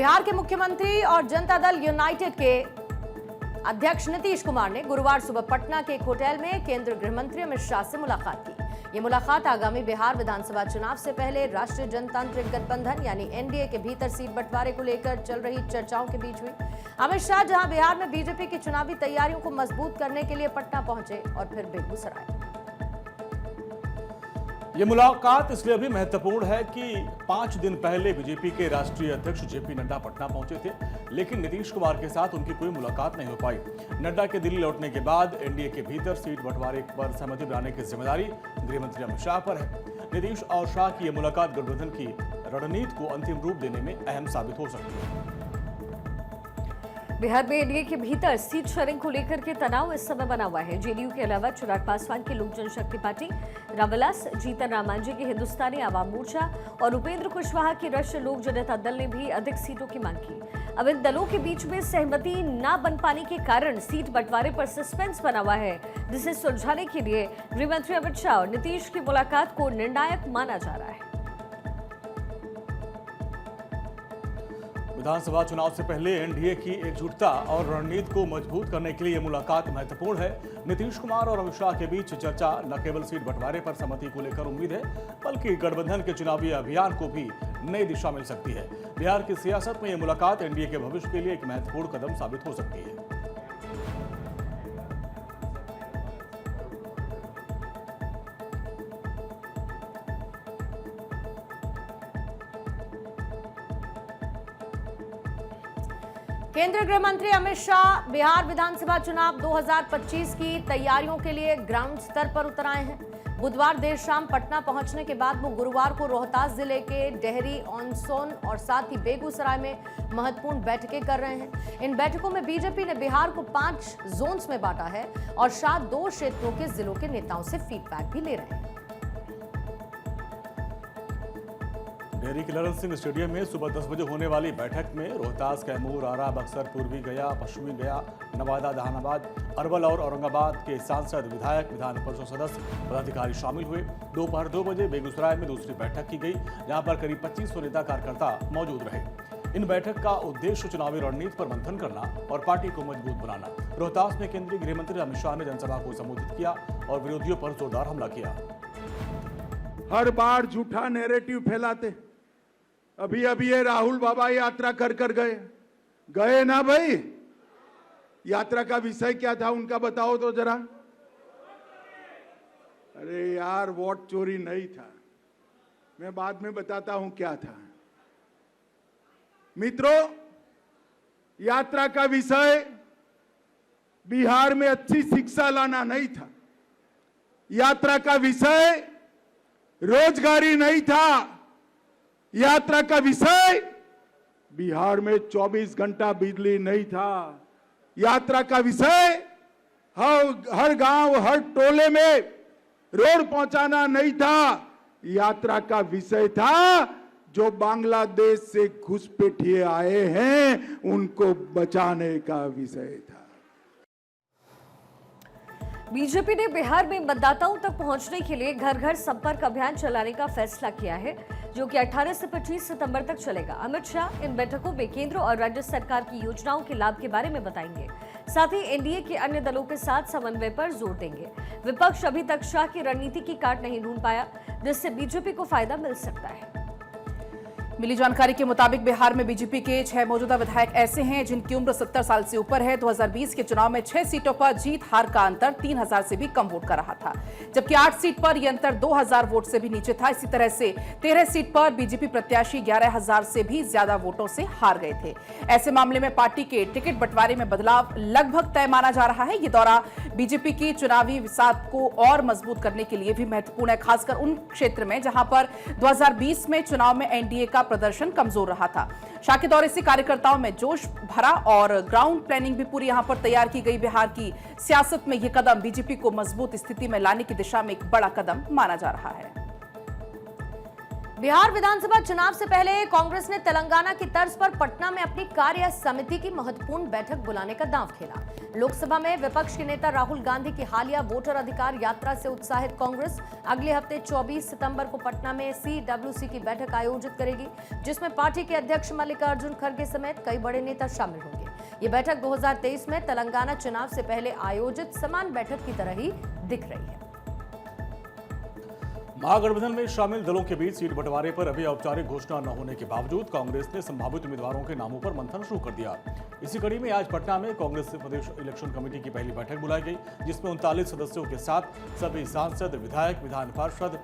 बिहार के मुख्यमंत्री और जनता दल यूनाइटेड के अध्यक्ष नीतीश कुमार ने गुरुवार सुबह पटना के एक होटल में केंद्रीय गृह मंत्री अमित शाह से मुलाकात की। ये मुलाकात आगामी बिहार विधानसभा चुनाव से पहले राष्ट्रीय जनतांत्रिक गठबंधन यानी एनडीए के भीतर सीट बंटवारे को लेकर चल रही चर्चाओं के बीच हुई। अमित शाह जहां बिहार में बीजेपी की चुनावी तैयारियों को मजबूत करने के लिए पटना पहुंचे और फिर बेगूसराय। ये मुलाकात इसलिए भी महत्वपूर्ण है कि 5 दिन पहले बीजेपी के राष्ट्रीय अध्यक्ष जेपी नड्डा पटना पहुंचे थे, लेकिन नीतीश कुमार के साथ उनकी कोई मुलाकात नहीं हो पाई। नड्डा के दिल्ली लौटने के बाद एनडीए के भीतर सीट बंटवारे पर सहमति बनाने की जिम्मेदारी गृहमंत्री अमित शाह पर है। नीतीश और शाह की यह मुलाकात गठबंधन की रणनीति को अंतिम रूप देने में अहम साबित हो सकती है। बिहार में एनडीए के भीतर सीट शेयरिंग को लेकर के तनाव इस समय बना हुआ है। जेडीयू के अलावा चिराग पासवान की लोक जनशक्ति पार्टी, रामविलास जीतन राम मांझी की हिंदुस्तानी आवाम मोर्चा और उपेंद्र कुशवाहा की राष्ट्रीय लोक जनता दल ने भी अधिक सीटों की मांग की। अब इन दलों के बीच में सहमति न बन पाने के कारण सीट बंटवारे पर सस्पेंस बना हुआ है, जिसे सुलझाने के लिए गृहमंत्री अमित शाह और नीतीश की मुलाकात को निर्णायक माना जा रहा है। विधानसभा चुनाव से पहले एनडीए की एकजुटता और रणनीति को मजबूत करने के लिए यह मुलाकात महत्वपूर्ण है। नीतीश कुमार और अमित शाह के बीच चर्चा न केवल सीट बंटवारे पर सहमति को लेकर उम्मीद है, बल्कि गठबंधन के चुनावी अभियान को भी नई दिशा मिल सकती है। बिहार की सियासत में यह मुलाकात एनडीए के भविष्य के लिए एक महत्वपूर्ण कदम साबित हो सकती है। केंद्रीय गृह मंत्री अमित शाह बिहार विधानसभा चुनाव 2025 की तैयारियों के लिए ग्राउंड स्तर पर उतर आए हैं। बुधवार देर शाम पटना पहुंचने के बाद वो गुरुवार को रोहतास जिले के डेहरी, ऑनसोन और साथ ही बेगूसराय में महत्वपूर्ण बैठकें कर रहे हैं। इन बैठकों में बीजेपी ने बिहार को 5 जोन्स में बांटा है और शाह 2 क्षेत्रों के जिलों के नेताओं से फीडबैक भी ले रहे हैं। डेहरी के ललन सिंह स्टेडियम में सुबह 10 बजे होने वाली बैठक में रोहतास, कैमूर, आरा, बक्सर, पूर्वी गया, पश्चिमी गया, नवादा, जहानाबाद, अरवल और औरंगाबाद के सांसद, विधायक, विधान परिषद सदस्य, पदाधिकारी शामिल हुए। दोपहर 2 बजे बेगूसराय में दूसरी बैठक की गई, जहां पर करीब 2500 नेता कार्यकर्ता मौजूद रहे। इन बैठक का उद्देश्य चुनावी रणनीति पर मंथन करना और पार्टी को मजबूत बनाना। रोहतास में केंद्रीय गृह मंत्री अमित शाह ने जनसभा को संबोधित किया और विरोधियों पर जोरदार हमला किया। हर बार झूठा नैरेटिव फैलाते। अभी ये राहुल बाबा यात्रा कर गए ना भाई। यात्रा का विषय क्या था उनका बताओ तो जरा। अरे यार, वोट चोरी नहीं था, मैं बाद में बताता हूं क्या था। मित्रों, यात्रा का विषय बिहार में अच्छी शिक्षा लाना नहीं था। यात्रा का विषय रोजगारी नहीं था। यात्रा का विषय बिहार में 24 घंटा बिजली नहीं था। यात्रा का विषय हर गांव, हर टोले में रोड पहुंचाना नहीं था। यात्रा का विषय था जो बांग्लादेश से घुसपैठिए आए हैं उनको बचाने का विषय था। बीजेपी ने बिहार में मतदाताओं तक पहुंचने के लिए घर घर संपर्क अभियान चलाने का फैसला किया है, जो कि 18 से 25 सितंबर तक चलेगा। अमित शाह इन बैठकों में केंद्र और राज्य सरकार की योजनाओं के लाभ के बारे में बताएंगे। साथ ही एनडीए के अन्य दलों के साथ समन्वय पर जोर देंगे। विपक्ष अभी तक शाह की रणनीति की काट नहीं ढूंढ पाया, जिससे बीजेपी को फायदा मिल सकता है। मिली जानकारी के मुताबिक बिहार में बीजेपी के 6 मौजूदा विधायक ऐसे हैं जिनकी उम्र 70 साल से ऊपर है। 2020 के चुनाव में 6 सीटों पर जीत हार का अंतर 3000 से भी कम वोट का रहा था, जबकि 8 सीट पर यह अंतर 2000 वोट से भी नीचे था। इसी तरह से 13 सीट पर बीजेपी प्रत्याशी 11000 से भी ज्यादा वोटों से हार गए थे। ऐसे मामले में पार्टी के टिकट बंटवारे में बदलाव लगभग तय माना जा रहा है। ये दौरा बीजेपी की चुनावी विसात को और मजबूत करने के लिए भी महत्वपूर्ण है, खासकर उन क्षेत्र में जहां पर 2020 में चुनाव में एनडीए का प्रदर्शन कमजोर रहा था। शाह के दौरे से कार्यकर्ताओं में जोश भरा और ग्राउंड प्लानिंग भी पूरी यहां पर तैयार की गई। बिहार की सियासत में यह कदम बीजेपी को मजबूत स्थिति में लाने की दिशा में एक बड़ा कदम माना जा रहा है। बिहार विधानसभा चुनाव से पहले कांग्रेस ने तेलंगाना की तर्ज पर पटना में अपनी कार्य समिति की महत्वपूर्ण बैठक बुलाने का दांव खेला। लोकसभा में विपक्ष के नेता राहुल गांधी की हालिया वोटर अधिकार यात्रा से उत्साहित कांग्रेस अगले हफ्ते 24 सितंबर को पटना में CWC की बैठक आयोजित करेगी, जिसमें पार्टी के अध्यक्ष मल्लिकार्जुन खड़गे समेत कई बड़े नेता शामिल होंगे। ये बैठक 2023 में तेलंगाना चुनाव से पहले आयोजित समान बैठक की तरह ही दिख रही है। महागठबंधन में शामिल दलों के बीच सीट बंटवारे पर अभी औपचारिक घोषणा न होने के बावजूद कांग्रेस ने संभावित उम्मीदवारों के नामों पर मंथन शुरू कर दिया। इसी कड़ी में आज पटना में कांग्रेस प्रदेश इलेक्शन कमेटी की पहली बैठक बुलाई गई, जिसमें 39 सदस्यों के साथ सभी सांसद, विधायक, विधान पार्षद,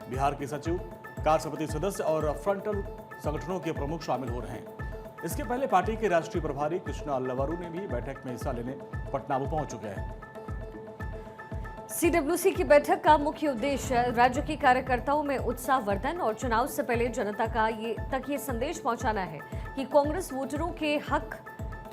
बिहार के सचिव, कार्य समिति सदस्य और फ्रंटल संगठनों के प्रमुख शामिल हो रहे हैं। इसके पहले पार्टी के राष्ट्रीय प्रभारी कृष्णा अल्लावरू ने भी बैठक में हिस्सा लेने पटना पहुंच चुके हैं। CWC की बैठक का मुख्य उद्देश्य राज्य के कार्यकर्ताओं में उत्साहवर्धन और चुनाव से पहले जनता का ये संदेश पहुंचाना है कि कांग्रेस वोटरों के हक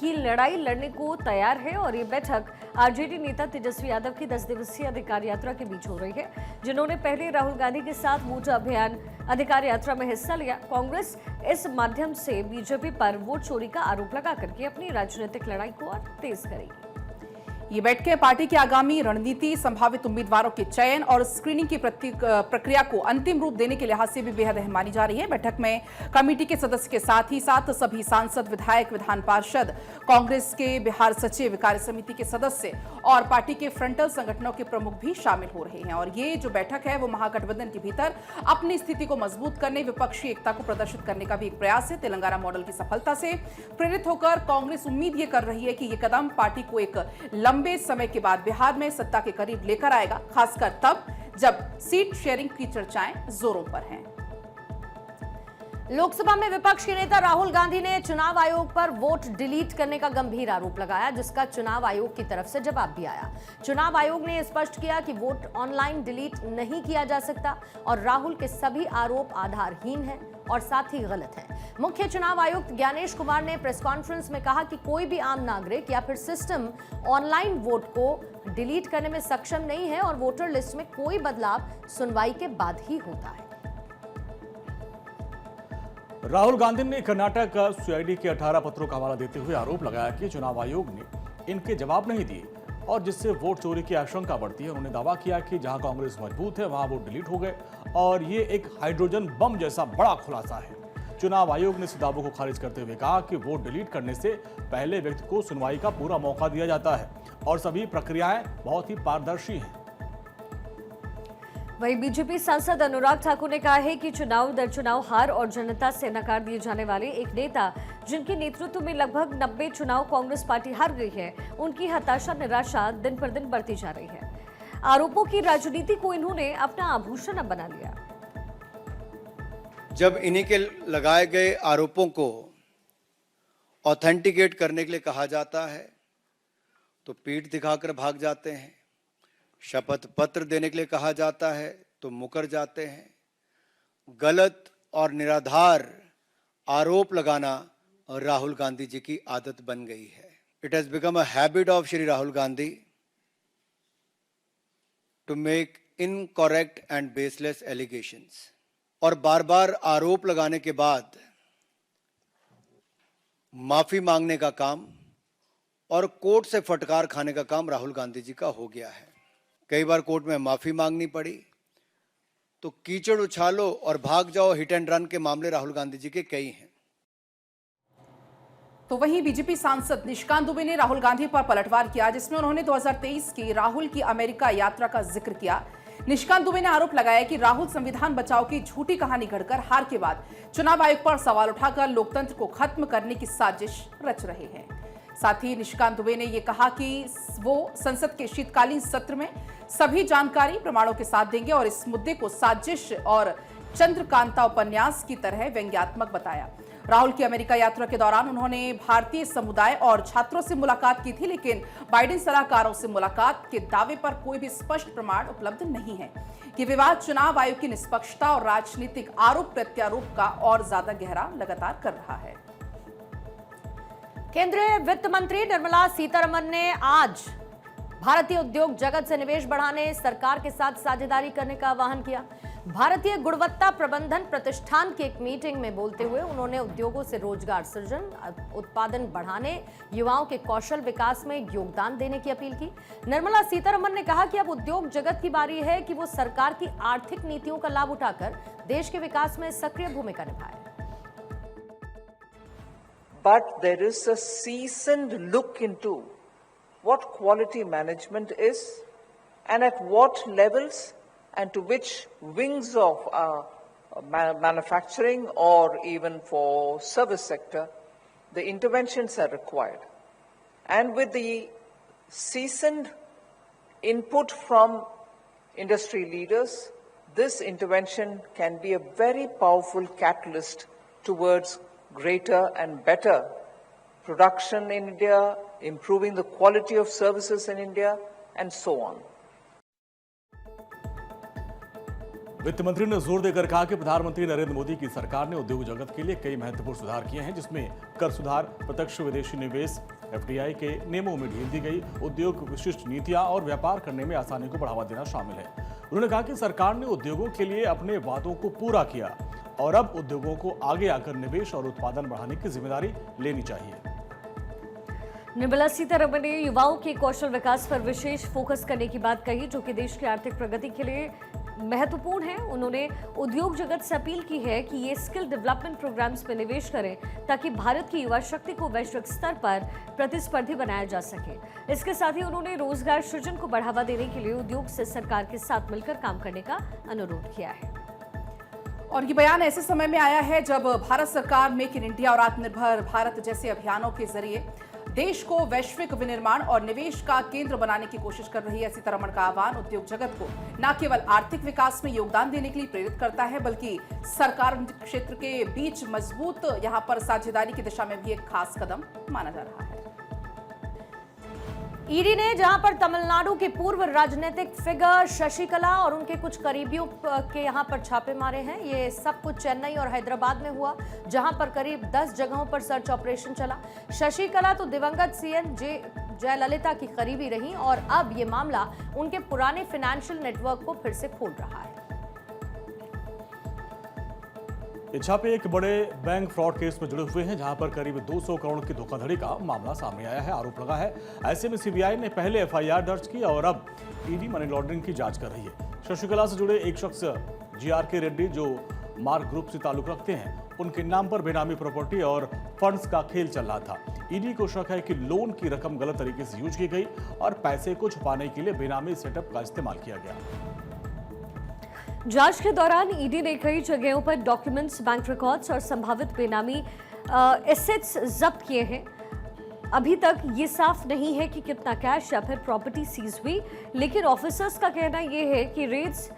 की लड़ाई लड़ने को तैयार है। और ये बैठक आरजेडी नेता तेजस्वी यादव की 10 दिवसीय अधिकार यात्रा के बीच हो रही है, जिन्होंने पहले राहुल गांधी के साथ वोट अभियान अधिकार यात्रा में हिस्सा लिया। कांग्रेस इस माध्यम से बीजेपी पर वोट चोरी का आरोप लगा करके अपनी राजनीतिक लड़ाई को और तेज करेगी। ये बैठकें पार्टी की आगामी रणनीति, संभावित उम्मीदवारों के चयन और स्क्रीनिंग की प्रक्रिया को अंतिम रूप देने के लिहाज से भी बेहद अहम मानी जा रही है। बैठक में कमेटी के सदस्य के साथ ही साथ सभी सांसद, विधायक, विधान पार्षद, कांग्रेस के बिहार सचिव, कार्य समिति के सदस्य और पार्टी के फ्रंटल संगठनों के प्रमुख भी शामिल हो रहे हैं। और ये जो बैठक है वो महागठबंधन के भीतर अपनी स्थिति को मजबूत करने, विपक्षी एकता को प्रदर्शित करने का भी एक प्रयास है। तेलंगाना मॉडल की सफलता से प्रेरित होकर कांग्रेस उम्मीद ये कर रही है कि ये कदम पार्टी को एक लंबे समय के बाद बिहार में सत्ता के करीब लेकर आएगा, खासकर तब जब सीट शेयरिंग की चर्चाएं जोरों पर हैं। लोकसभा में विपक्ष के नेता राहुल गांधी ने चुनाव आयोग पर वोट डिलीट करने का गंभीर आरोप लगाया, जिसका चुनाव आयोग की तरफ से जवाब भी आया। चुनाव आयोग ने स्पष्ट किया कि वोट ऑनलाइन डिलीट नहीं किया जा सकता और राहुल के सभी आरोप आधारहीन हैं और साथ ही गलत हैं। मुख्य चुनाव आयुक्त ज्ञानेश कुमार ने प्रेस कॉन्फ्रेंस में कहा कि कोई भी आम नागरिक या फिर सिस्टम ऑनलाइन वोट को डिलीट करने में सक्षम नहीं है और वोटर लिस्ट में कोई बदलाव सुनवाई के बाद ही होता है। राहुल गांधी ने कर्नाटक CID के 18 पत्रों का हवाला देते हुए आरोप लगाया कि चुनाव आयोग ने इनके जवाब नहीं दिए और जिससे वोट चोरी की आशंका बढ़ती है। उन्होंने दावा किया कि जहां कांग्रेस मजबूत है वहां वोट डिलीट हो गए और ये एक हाइड्रोजन बम जैसा बड़ा खुलासा है। चुनाव आयोग ने इस दावों को खारिज करते हुए कहा कि वोट डिलीट करने से पहले व्यक्ति को सुनवाई का पूरा मौका दिया जाता है और सभी प्रक्रियाएं बहुत ही पारदर्शी हैं। वहीं बीजेपी सांसद अनुराग ठाकुर ने कहा है कि चुनाव दर चुनाव हार और जनता से नकार दिए जाने वाले एक नेता, जिनके नेतृत्व में लगभग 90 चुनाव कांग्रेस पार्टी हार गई है, उनकी हताशा, निराशा दिन पर दिन बढ़ती जा रही है। आरोपों की राजनीति को इन्होंने अपना आभूषण अब बना लिया। जब इन्हीं के लगाए गए आरोपों को ऑथेंटिकेट करने के लिए कहा जाता है तो पीठ दिखाकर भाग जाते हैं, शपथ पत्र देने के लिए कहा जाता है तो मुकर जाते हैं। गलत और निराधार आरोप लगाना राहुल गांधी जी की आदत बन गई है। It has become a habit of Shri Rahul Gandhi to make incorrect and baseless allegations. और बार बार आरोप लगाने के बाद माफी मांगने का काम और कोर्ट से फटकार खाने का काम राहुल गांधी जी का हो गया है। कई बार कोर्ट में माफी मांगनी पड़ी तो कीचड़ उछालो और भाग जाओ, हिट एंड रन के मामले राहुल गांधी जी के कई हैं। तो वहीं बीजेपी सांसद निशिकांत दुबे ने राहुल गांधी पर पलटवार किया, जिसमें उन्होंने 2023 की राहुल की अमेरिका यात्रा का जिक्र किया। निशिकांत दुबे ने आरोप लगाया कि राहुल संविधान बचाओ की झूठी कहानी गढ़कर हार के बाद चुनाव आयोग पर सवाल उठाकर लोकतंत्र को खत्म करने की साजिश रच रहे हैं। साथ ही निशिकांत दुबे ने यह कहा कि वो संसद के शीतकालीन सत्र में सभी जानकारी प्रमाणों के साथ देंगे और इस मुद्दे को साजिश और चंद्रकांता उपन्यास की तरह व्यंग्यात्मक बताया। राहुल की अमेरिका यात्रा के दौरान उन्होंने भारतीय समुदाय और छात्रों से मुलाकात की थी, लेकिन बाइडेन सलाहकारों से मुलाकात के दावे पर कोई भी स्पष्ट प्रमाण उपलब्ध नहीं है। ये विवाद चुनाव आयोग की निष्पक्षता और राजनीतिक आरोप प्रत्यारोप का और ज्यादा गहरा लगातार कर रहा है। केंद्रीय वित्त मंत्री निर्मला सीतारमण ने आज भारतीय उद्योग जगत से निवेश बढ़ाने, सरकार के साथ साझेदारी करने का आह्वान किया। भारतीय गुणवत्ता प्रबंधन प्रतिष्ठान की एक मीटिंग में बोलते हुए उन्होंने उद्योगों से रोजगार सृजन, उत्पादन बढ़ाने, युवाओं के कौशल विकास में योगदान देने की अपील की। निर्मला सीतारमण ने कहा कि अब उद्योग जगत की बारी है कि वो सरकार की आर्थिक नीतियों का लाभ उठाकर देश के विकास में सक्रिय भूमिका निभाए। But there is a seasoned look into what quality management is and at what levels and to which wings of manufacturing or even for service sector the interventions are required. And with the seasoned input from industry leaders, this intervention can be a very powerful catalyst towards greater and better production in India, improving the quality of services in India, and so on. वित्त मंत्री ने जोर देकर कहा कि प्रधानमंत्री नरेंद्र मोदी की सरकार ने उद्योग जगत के लिए कई महत्वपूर्ण सुधार किए हैं, जिसमें कर सुधार, प्रत्यक्ष विदेशी निवेश, FDI के नियमों में ढील दी गई, उद्योग विशिष्ट नीतियां और व्यापार करने में आसानी को बढ़ावा देना शामिल है। उन्होंने कहा कि सरकार ने उद्योगों के लिए अपने वादों को पूरा किया और अब उद्योगों को आगे आकर निवेश और उत्पादन बढ़ाने की जिम्मेदारी लेनी चाहिए। निर्मला सीतारमण ने युवाओं के कौशल विकास पर विशेष फोकस करने की बात कही, जो कि देश की आर्थिक प्रगति के लिए महत्वपूर्ण है। उन्होंने उद्योग जगत से अपील की है कि ये स्किल डेवलपमेंट प्रोग्राम्स में निवेश करें ताकि भारत की युवा शक्ति को वैश्विक स्तर पर प्रतिस्पर्धी बनाया जा सके। इसके साथ ही उन्होंने रोजगार सृजन को बढ़ावा देने के लिए उद्योग से सरकार के साथ मिलकर काम करने का अनुरोध किया है। और ये बयान ऐसे समय में आया है जब भारत सरकार मेक इन इंडिया और आत्मनिर्भर भारत जैसे अभियानों के जरिए देश को वैश्विक विनिर्माण और निवेश का केंद्र बनाने की कोशिश कर रही है। सीतारमण का आह्वान उद्योग जगत को न केवल आर्थिक विकास में योगदान देने के लिए प्रेरित करता है, बल्कि सरकार क्षेत्र के बीच मजबूत यहां पर साझेदारी की दिशा में भी एक खास कदम माना जा रहा है। ईडी ने जहां पर तमिलनाडु के पूर्व राजनीतिक फिगर शशिकला और उनके कुछ करीबियों के यहां पर छापे मारे हैं। ये सब कुछ चेन्नई और हैदराबाद में हुआ, जहां पर करीब 10 जगहों पर सर्च ऑपरेशन चला। शशिकला तो दिवंगत सीएम जयललिता की करीबी रही और अब ये मामला उनके पुराने फाइनेंशियल नेटवर्क को फिर से खोल रहा है। ये छापे एक बड़े बैंक फ्रॉड केस में जुड़े हुए हैं, जहां पर करीब 200 करोड़ की धोखाधड़ी का मामला सामने आया है। आरोप लगा है ऐसे में सीबीआई ने पहले FIR दर्ज की और अब ईडी मनी लॉन्ड्रिंग की जांच कर रही है। शशिकला से जुड़े एक शख्स GRK रेड्डी, जो मार्क ग्रुप से ताल्लुक रखते हैं, उनके नाम पर बेनामी प्रॉपर्टी और फंड्स का खेल चल रहा था। ईडी को शक है कि लोन की रकम गलत तरीके से यूज की गई और पैसे को छुपाने के लिए बेनामी सेटअप का इस्तेमाल किया गया। जांच के दौरान ईडी ने कई जगहों पर डॉक्यूमेंट्स, बैंक रिकॉर्ड्स और संभावित बेनामी एसेट्स जब्त किए हैं। अभी तक ये साफ नहीं है कि कितना कैश या फिर प्रॉपर्टी सीज हुई, लेकिन ऑफिसर्स का कहना यह है कि रेड्स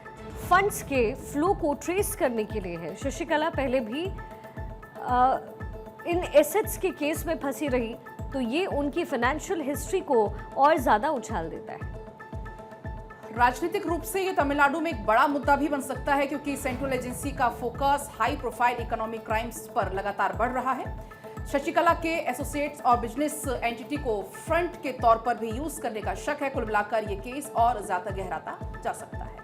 फंड्स के फ्लो को ट्रेस करने के लिए है। शशिकला पहले भी इन एसेट्स के केस में फंसी रही, तो ये उनकी फाइनेंशियल हिस्ट्री को और ज्यादा उछाल देता है। राजनीतिक रूप से ये तमिलनाडु में एक बड़ा मुद्दा भी बन सकता है, क्योंकि सेंट्रल एजेंसी का focus high profile economic crimes पर लगातार बढ़ रहा है। शशिकला के एसोसिएट्स और बिजनेस एंटिटी को फ्रंट के तौर पर भी यूज करने का शक है। कुल मिलाकर ये केस और ज्यादा गहराता जा सकता है।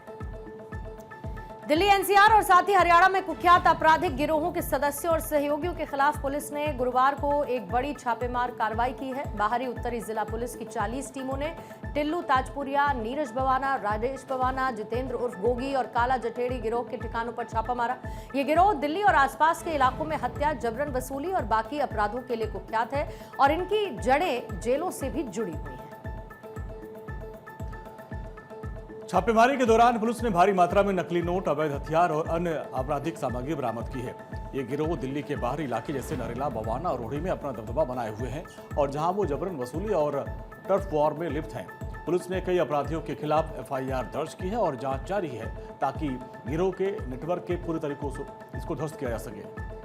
दिल्ली NCR और साथ ही हरियाणा में कुख्यात आपराधिक गिरोहों के सदस्यों और सहयोगियों के खिलाफ पुलिस ने गुरुवार को एक बड़ी छापेमार कार्रवाई की है। बाहरी उत्तरी जिला पुलिस की 40 टीमों ने टिल्लू ताजपुरिया, नीरज बवाना, राजेश बवाना, जितेंद्र उर्फ गोगी और काला जठेड़ी गिरोह के ठिकानों पर छापा मारा। ये गिरोह दिल्ली और आसपास के इलाकों में हत्या, जबरन वसूली और बाकी अपराधों के लिए कुख्यात है और इनकी जड़ें जेलों से भी जुड़ी हुई हैं। छापेमारी के दौरान पुलिस ने भारी मात्रा में नकली नोट, अवैध हथियार और अन्य आपराधिक सामग्री बरामद की है। ये गिरोह दिल्ली के बाहरी इलाके जैसे नरेला, बवाना और रोहड़ी में अपना दबदबा बनाए हुए हैं और जहां वो जबरन वसूली और टर्फ वॉर में लिप्त हैं। पुलिस ने कई अपराधियों के खिलाफ FIR दर्ज की है और जांच जारी है ताकि गिरोह के नेटवर्क के पूरे तरीकों से इसको ध्वस्त किया जा सके।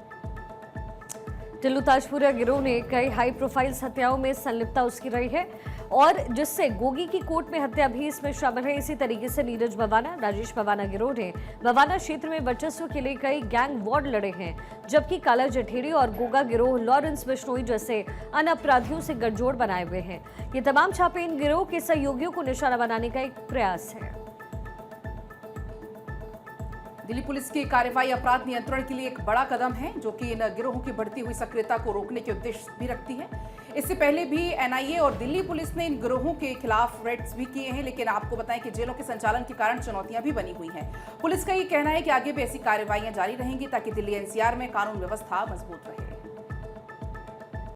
टिल्लू ताजपुरिया गिरोह ने कई हाई प्रोफाइल हत्याओं में संलिप्तता उसकी रही है और जिससे गोगी की कोर्ट में हत्या भी इसमें शामिल है। इसी तरीके से नीरज बवाना, राजेश बवाना गिरोह ने बवाना क्षेत्र में वर्चस्व के लिए कई गैंग वॉर लड़े हैं, जबकि काला जठेड़ी और गोगा गिरोह लॉरेंस बिश्नोई जैसे अन्य अपराधियों से गठजोड़ बनाए हुए हैं। ये तमाम छापे इन गिरोह के सहयोगियों को निशाना बनाने का एक प्रयास है। दिल्ली पुलिस की कार्रवाई अपराध नियंत्रण के लिए एक बड़ा कदम है, जो कि इन गिरोहों की बढ़ती हुई सक्रियता को रोकने के उद्देश्य भी रखती है। इससे पहले भी एनआईए और दिल्ली पुलिस ने इन गिरोहों के खिलाफ रेड्स भी किए हैं, लेकिन आपको बताएं कि जेलों के संचालन के कारण चुनौतियां भी बनी हुई हैं। पुलिस का ये कहना है कि आगे भी ऐसी कार्रवाइयां जारी रहेंगी ताकि दिल्ली एनसीआर में कानून व्यवस्था मजबूत रहे।